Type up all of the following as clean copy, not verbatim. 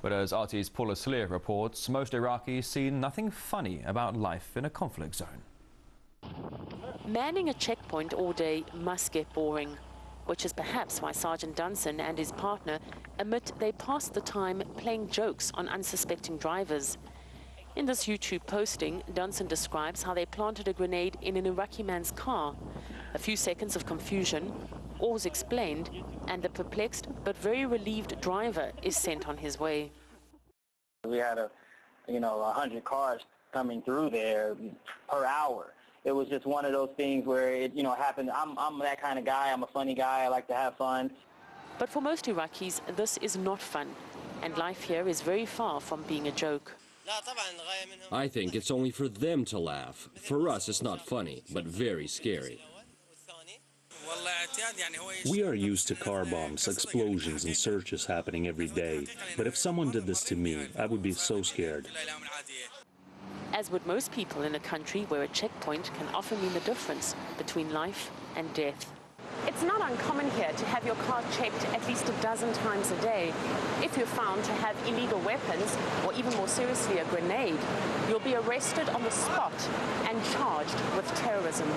But as RT's Paula Slier reports, most Iraqis see nothing funny about life in a conflict zone. Manning a checkpoint all day must get boring, which is perhaps why Sergeant Dunson and his partner admit they passed the time playing jokes on unsuspecting drivers. In this YouTube posting, Dunson describes how they planted a grenade in an Iraqi man's car. A few seconds of confusion, all's explained, and the perplexed but very relieved driver is sent on his way. We had 100 cars coming through there per hour. It was just one of those things where it, happened. I'm that kind of guy. I'm a funny guy. I like to have fun. But for most Iraqis, this is not fun, and life here is very far from being a joke. I think it's only for them to laugh. For us, it's not funny, but very scary. We are used to car bombs, explosions, and searches happening every day. But if someone did this to me, I would be so scared. As would most people in a country where a checkpoint can often mean the difference between life and death. It's not uncommon here to have your car checked at least a dozen times a day. If you're found to have illegal weapons, or even more seriously, a grenade, you'll be arrested on the spot and charged with terrorism.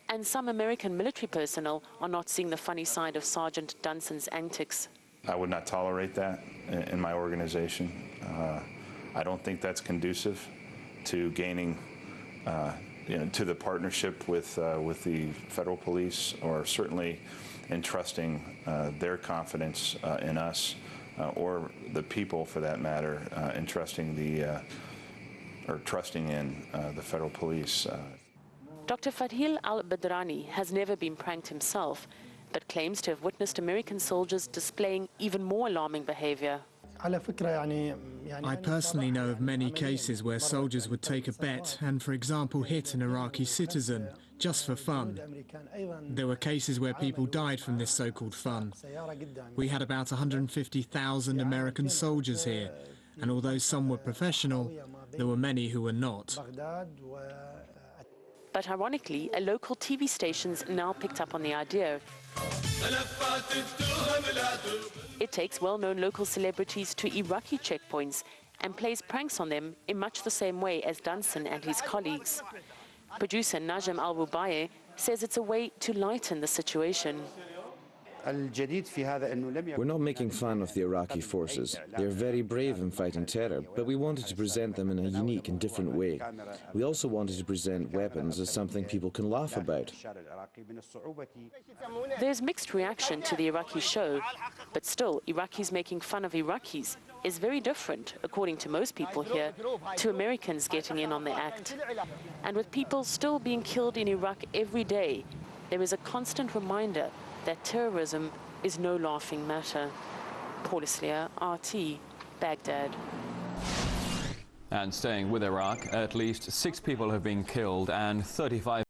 And some American military personnel are not seeing the funny side of Sergeant Dunson's antics. I would not tolerate that in my organization. I don't think that's conducive to gaining to the partnership with the federal police, or certainly entrusting their confidence in us, or the people, for that matter, trusting in the federal police. Dr. Fadhil al-Badrani has never been pranked himself, but claims to have witnessed American soldiers displaying even more alarming behavior. I personally know of many cases where soldiers would take a bet and, for example, hit an Iraqi citizen, just for fun. There were cases where people died from this so-called fun. We had about 150,000 American soldiers here, and although some were professional, there were many who were not. But ironically, a local TV station's now picked up on the idea. It takes well-known local celebrities to Iraqi checkpoints and plays pranks on them in much the same way as Dunson and his colleagues. Producer Najm Al-Rubaye says it's a way to lighten the situation. We're not making fun of the Iraqi forces. They're very brave in fighting terror, but we wanted to present them in a unique and different way. We also wanted to present weapons as something people can laugh about. There's mixed reaction to the Iraqi show, but still, Iraqis making fun of Iraqis is very different, according to most people here, to Americans getting in on the act. And with people still being killed in Iraq every day, there is a constant reminder that terrorism is no laughing matter. Paula Slier, RT, Baghdad. And staying with Iraq, at least 6 people have been killed and 35